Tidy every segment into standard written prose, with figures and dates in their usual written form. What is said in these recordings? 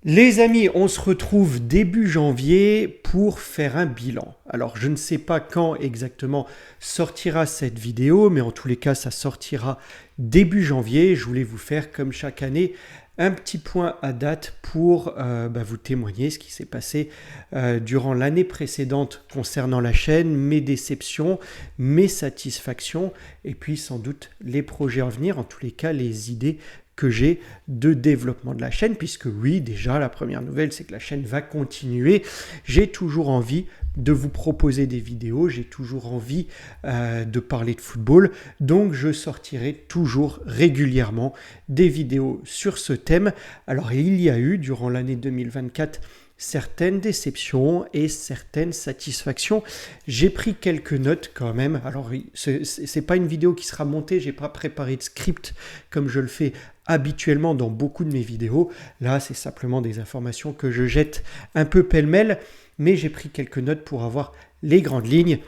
Les amis, on se retrouve début janvier pour faire un bilan. Alors, je ne sais pas quand exactement sortira cette vidéo, mais en tous les cas, ça sortira début janvier. Je voulais vous faire, comme chaque année, un petit point à date pour vous témoigner ce qui s'est passé durant l'année précédente concernant la chaîne, mes déceptions, mes satisfactions, et puis sans doute les projets à venir, en tous les cas, les idées que j'ai de développement de la chaîne, puisque oui, déjà, la première nouvelle, c'est que la chaîne va continuer. J'ai toujours envie de vous proposer des vidéos, j'ai toujours envie de parler de football, donc je sortirai toujours régulièrement des vidéos sur ce thème. Alors, il y a eu, durant l'année 2024, certaines déceptions et certaines satisfactions. J'ai pris quelques notes quand même. Alors, c'est pas une vidéo qui sera montée, j'ai pas préparé de script comme je le fais habituellement dans beaucoup de mes vidéos. Là, c'est simplement des informations que je jette un peu pêle-mêle, mais j'ai pris quelques notes pour avoir les grandes lignes.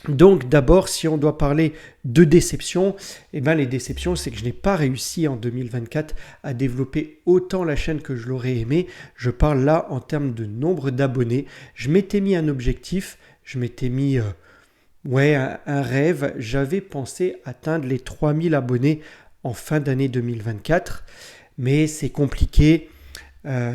Donc d'abord, si on doit parler de déception, les déceptions, c'est que je n'ai pas réussi en 2024 à développer autant la chaîne que je l'aurais aimé. Je parle là en termes de nombre d'abonnés. Je m'étais mis un objectif, je m'étais mis un rêve. J'avais pensé atteindre les 3000 abonnés en fin d'année 2024, mais c'est compliqué.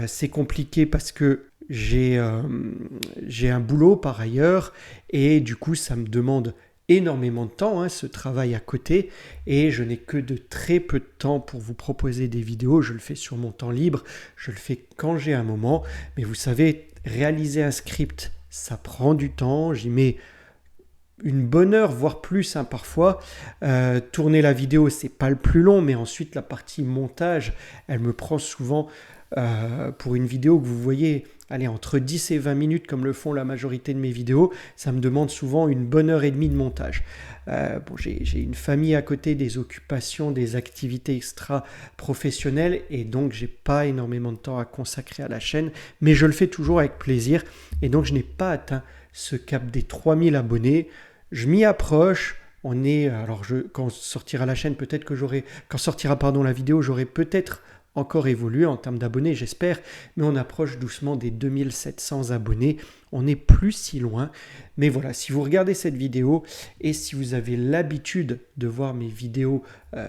C'est compliqué parce que j'ai un boulot par ailleurs et du coup ça me demande énormément de temps, ce travail à côté, et je n'ai que de très peu de temps pour vous proposer des vidéos. Je le fais sur mon temps libre, je le fais quand j'ai un moment, mais vous savez, réaliser un script, ça prend du temps, j'y mets une bonne heure, voire plus parfois. Tourner la vidéo, c'est pas le plus long, mais ensuite la partie montage, elle me prend souvent pour une vidéo que vous voyez, allez, entre 10 et 20 minutes, comme le font la majorité de mes vidéos, ça me demande souvent une bonne heure et demie de montage. J'ai une famille à côté, des occupations, des activités extra-professionnelles, et donc j'ai pas énormément de temps à consacrer à la chaîne, mais je le fais toujours avec plaisir, et donc je n'ai pas atteint ce cap des 3000 abonnés. Je m'y approche. Quand sortira la chaîne, peut-être que quand sortira la vidéo, j'aurai peut-être encore évolué en termes d'abonnés, j'espère, mais on approche doucement des 2700 abonnés. On n'est plus si loin. Mais voilà, si vous regardez cette vidéo et si vous avez l'habitude de voir mes vidéos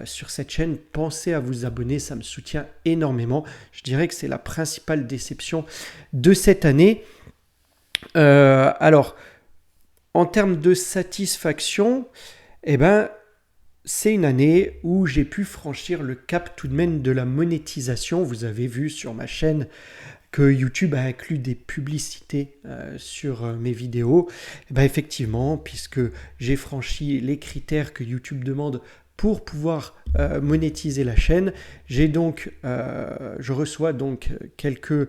sur cette chaîne, pensez à vous abonner, ça me soutient énormément. Je dirais que c'est la principale déception de cette année. Alors, en termes de satisfaction, c'est une année où j'ai pu franchir le cap tout de même de la monétisation. Vous avez vu sur ma chaîne que YouTube a inclus des publicités sur mes vidéos. Effectivement, puisque j'ai franchi les critères que YouTube demande pour pouvoir monétiser la chaîne, je reçois donc quelques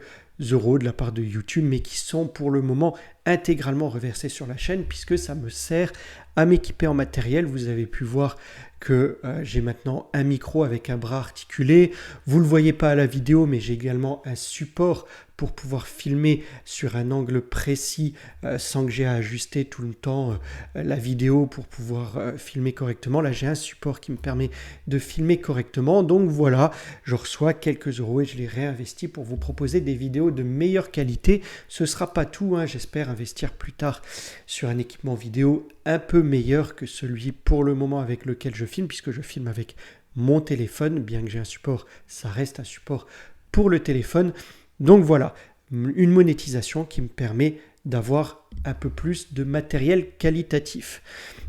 euros de la part de YouTube, mais qui sont pour le moment intégralement reversés sur la chaîne, puisque ça me sert à m'équiper en matériel. Vous avez pu voir que j'ai maintenant un micro avec un bras articulé. Vous ne le voyez pas à la vidéo, mais j'ai également un support pour pouvoir filmer sur un angle précis sans que j'ai à ajuster tout le temps la vidéo pour pouvoir filmer correctement. Là, j'ai un support qui me permet de filmer correctement. Donc voilà, je reçois quelques euros et je les réinvestis pour vous proposer des vidéos de meilleure qualité. Ce ne sera pas tout, j'espère investir plus tard sur un équipement vidéo un peu meilleur que celui pour le moment avec lequel je filme, puisque je filme avec mon téléphone. Bien que j'ai un support, ça reste un support pour le téléphone. Donc voilà, une monétisation qui me permet d'avoir un peu plus de matériel qualitatif.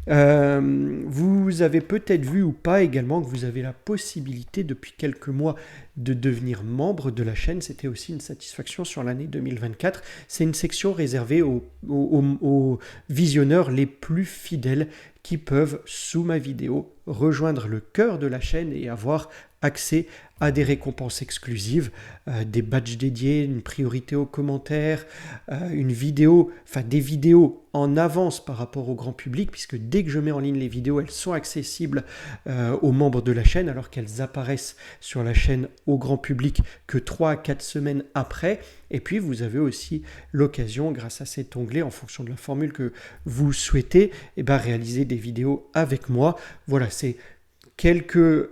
Vous avez peut-être vu ou pas également que vous avez la possibilité depuis quelques mois de devenir membre de la chaîne. C'était aussi une satisfaction sur l'année 2024. C'est une section réservée aux visionneurs les plus fidèles qui peuvent, sous ma vidéo, rejoindre le cœur de la chaîne et avoir accès à des récompenses exclusives, des badges dédiés, une priorité aux commentaires, des vidéos en avance par rapport au grand public, puisque dès que je mets en ligne les vidéos, elles sont accessibles aux membres de la chaîne, alors qu'elles apparaissent sur la chaîne au grand public que 3 à 4 semaines après. Et puis vous avez aussi l'occasion, grâce à cet onglet, en fonction de la formule que vous souhaitez, réaliser des vidéos avec moi. Voilà, c'est quelques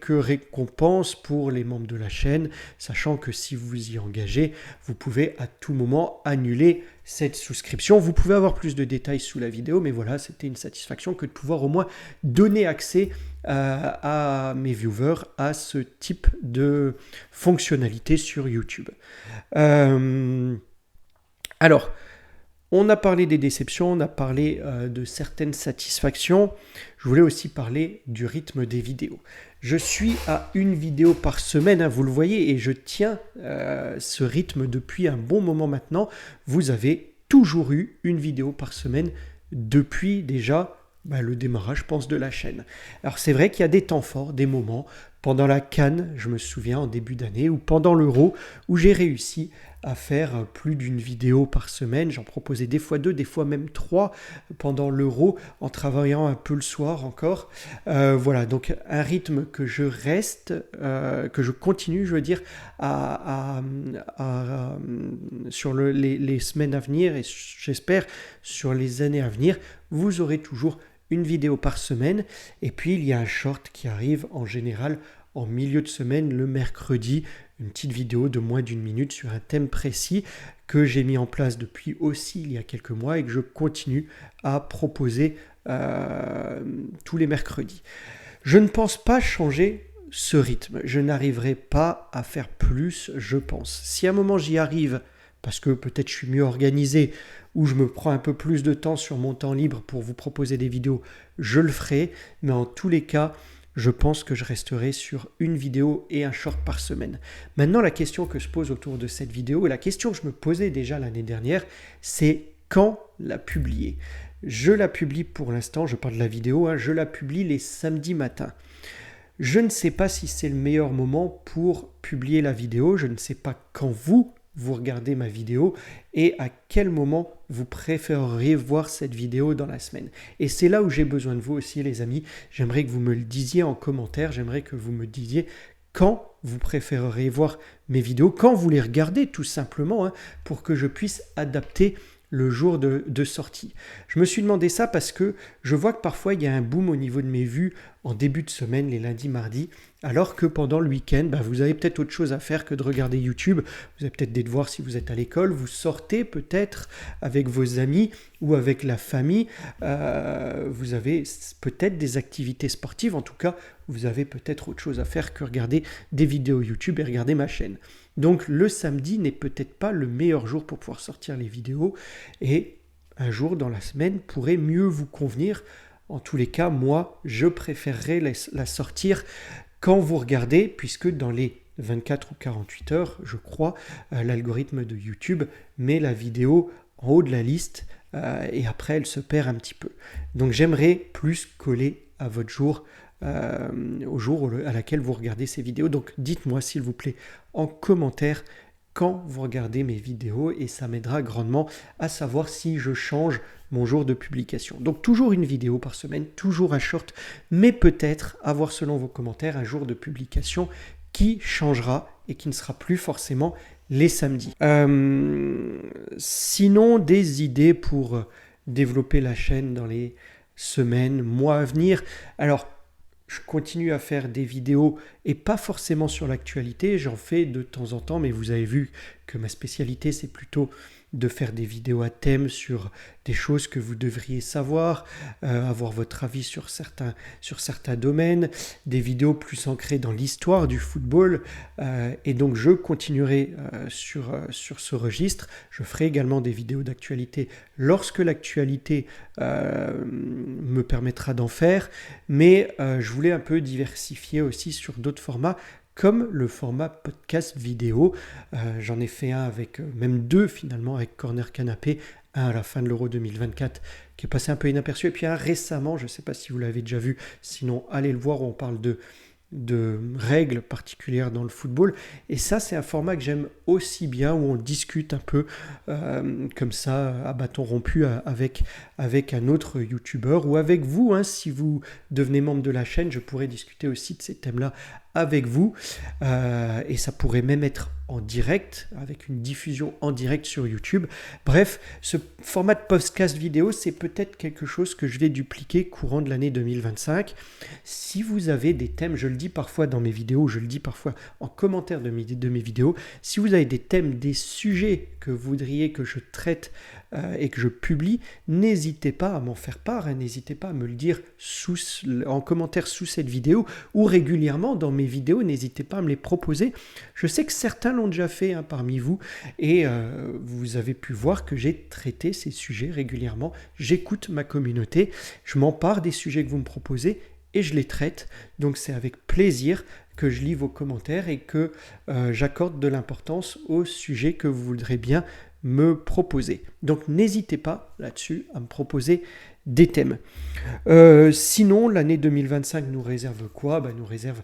récompenses pour les membres de la chaîne, sachant que si vous vous y engagez, vous pouvez à tout moment annuler cette souscription. Vous pouvez avoir plus de détails sous la vidéo, mais voilà, c'était une satisfaction que de pouvoir au moins donner accès à mes viewers à ce type de fonctionnalité sur YouTube. Alors, on a parlé des déceptions, on a parlé de certaines satisfactions. Je voulais aussi parler du rythme des vidéos. Je suis à une vidéo par semaine, hein, vous le voyez, et je tiens ce rythme depuis un bon moment maintenant. Vous avez toujours eu une vidéo par semaine depuis déjà le démarrage, je pense, de la chaîne. Alors c'est vrai qu'il y a des temps forts, des moments, pendant la CAN, je me souviens, en début d'année, ou pendant l'Euro, où j'ai réussi à faire plus d'une vidéo par semaine. J'en proposais des fois 2, des fois même 3 pendant l'Euro, en travaillant un peu le soir encore. Voilà, donc un rythme que je continue, je veux dire, sur les semaines à venir, et j'espère sur les années à venir, vous aurez toujours une vidéo par semaine. Et puis il y a un short qui arrive en général en milieu de semaine, le mercredi, une petite vidéo de moins d'1 minute sur un thème précis que j'ai mis en place depuis aussi il y a quelques mois et que je continue à proposer tous les mercredis. Je ne pense pas changer ce rythme. Je n'arriverai pas à faire plus, je pense. Si à un moment j'y arrive, parce que peut-être je suis mieux organisé, ou je me prends un peu plus de temps sur mon temps libre pour vous proposer des vidéos, je le ferai. Mais en tous les cas, je pense que je resterai sur une vidéo et un short par semaine. Maintenant, la question que se pose autour de cette vidéo, et la question que je me posais déjà l'année dernière, c'est quand la publier. Je la publie pour l'instant, je parle de la vidéo, je la publie les samedis matins. Je ne sais pas si c'est le meilleur moment pour publier la vidéo, je ne sais pas quand vous regardez ma vidéo et à quel moment vous préféreriez voir cette vidéo dans la semaine. Et c'est là où j'ai besoin de vous aussi, les amis. J'aimerais que vous me le disiez en commentaire, j'aimerais que vous me disiez quand vous préféreriez voir mes vidéos, quand vous les regardez tout simplement, pour que je puisse adapter le jour de sortie. Je me suis demandé ça parce que je vois que parfois il y a un boom au niveau de mes vues en début de semaine, les lundis, mardis, alors que pendant le week-end, vous avez peut-être autre chose à faire que de regarder YouTube, vous avez peut-être des devoirs si vous êtes à l'école, vous sortez peut-être avec vos amis ou avec la famille, vous avez peut-être des activités sportives, en tout cas, vous avez peut-être autre chose à faire que regarder des vidéos YouTube et regarder ma chaîne. Donc le samedi n'est peut-être pas le meilleur jour pour pouvoir sortir les vidéos et un jour dans la semaine pourrait mieux vous convenir. En tous les cas, moi, je préférerais la sortir quand vous regardez, puisque dans les 24 ou 48 heures, je crois, l'algorithme de YouTube met la vidéo en haut de la liste et après elle se perd un petit peu. Donc j'aimerais plus coller à votre jour, au jour à laquelle vous regardez ces vidéos. Donc dites-moi s'il vous plaît en commentaire quand vous regardez mes vidéos et ça m'aidera grandement à savoir si je change mon jour de publication. Donc toujours une vidéo par semaine, toujours un short, mais peut-être avoir selon vos commentaires un jour de publication qui changera et qui ne sera plus forcément les samedis. Sinon, des idées pour développer la chaîne dans les semaines, mois à venir. Alors, je continue à faire des vidéos et pas forcément sur l'actualité, j'en fais de temps en temps, mais vous avez vu que ma spécialité c'est plutôt de faire des vidéos à thème sur des choses que vous devriez savoir, avoir votre avis sur certains domaines, des vidéos plus ancrées dans l'histoire du football, et donc je continuerai sur ce registre. Je ferai également des vidéos d'actualité lorsque l'actualité me permettra d'en faire, mais je voulais un peu diversifier aussi sur d'autres formats, comme le format podcast vidéo. J'en ai fait un avec, même deux finalement, avec Corner Canapé, un à la fin de l'Euro 2024 qui est passé un peu inaperçu, et puis un récemment, je ne sais pas si vous l'avez déjà vu, sinon allez le voir, où on parle de règles particulières dans le football. Et ça, c'est un format que j'aime aussi bien, où on discute un peu comme ça, à bâton rompu, avec un autre youtubeur ou avec vous. Si vous devenez membre de la chaîne, je pourrais discuter aussi de ces thèmes-là avec vous et ça pourrait même être en direct, avec une diffusion en direct sur YouTube. Bref, ce format de podcast vidéo, c'est peut-être quelque chose que je vais dupliquer courant de l'année 2025. Si vous avez des thèmes, je le dis parfois dans mes vidéos, je le dis parfois en commentaire de mes vidéos, si vous avez des thèmes, des sujets que vous voudriez que je traite et que je publie, n'hésitez pas à m'en faire part, hein, n'hésitez pas à me le dire en commentaire sous cette vidéo ou régulièrement dans mes vidéos, n'hésitez pas à me les proposer. Je sais que certains l'ont déjà fait parmi vous et vous avez pu voir que j'ai traité ces sujets régulièrement. J'écoute ma communauté, je m'empare des sujets que vous me proposez et je les traite. Donc c'est avec plaisir que je lis vos commentaires et que j'accorde de l'importance aux sujets que vous voudrez bien me proposer. Donc n'hésitez pas là-dessus à me proposer des thèmes. Sinon, l'année 2025 nous réserve quoi ? Nous réserve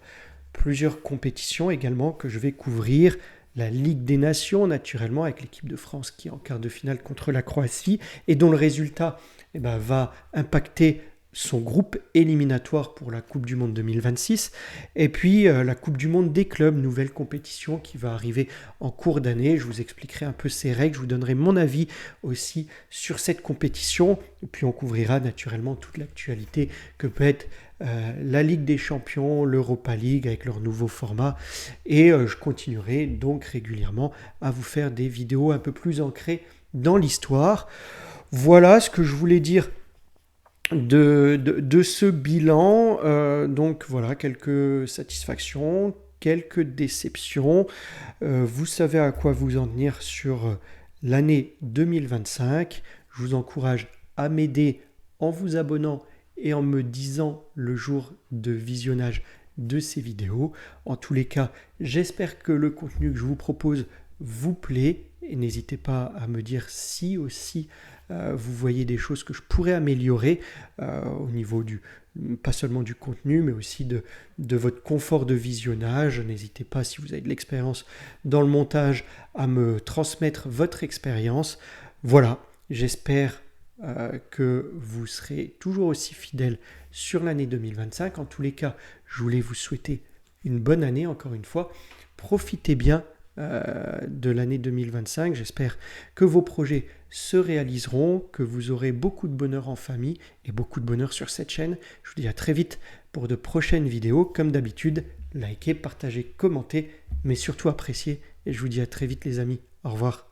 plusieurs compétitions également que je vais couvrir. La Ligue des Nations, naturellement, avec l'équipe de France qui est en quart de finale contre la Croatie et dont le résultat va impacter son groupe éliminatoire pour la Coupe du Monde 2026. Et puis la Coupe du Monde des clubs, nouvelle compétition qui va arriver en cours d'année. Je vous expliquerai un peu ses règles, je vous donnerai mon avis aussi sur cette compétition. Et puis on couvrira naturellement toute l'actualité que peut être la Ligue des Champions, l'Europa League avec leur nouveau format. Et je continuerai donc régulièrement à vous faire des vidéos un peu plus ancrées dans l'histoire. Voilà ce que je voulais dire de ce bilan. Donc voilà, quelques satisfactions, quelques déceptions. Vous savez à quoi vous en tenir sur l'année 2025. Je vous encourage à m'aider en vous abonnant et en me disant le jour de visionnage de ces vidéos. En tous les cas, j'espère que le contenu que je vous propose vous plaît. Et n'hésitez pas à me dire si aussi vous voyez des choses que je pourrais améliorer au niveau pas seulement du contenu, mais aussi de votre confort de visionnage. N'hésitez pas, si vous avez de l'expérience dans le montage, à me transmettre votre expérience. Voilà, j'espère que vous serez toujours aussi fidèle sur l'année 2025. En tous les cas, je voulais vous souhaiter une bonne année, encore une fois. Profitez bien de l'année 2025. J'espère que vos projets se réaliseront, que vous aurez beaucoup de bonheur en famille et beaucoup de bonheur sur cette chaîne. Je vous dis à très vite pour de prochaines vidéos. Comme d'habitude, likez, partagez, commentez, mais surtout appréciez. Et je vous dis à très vite les amis. Au revoir.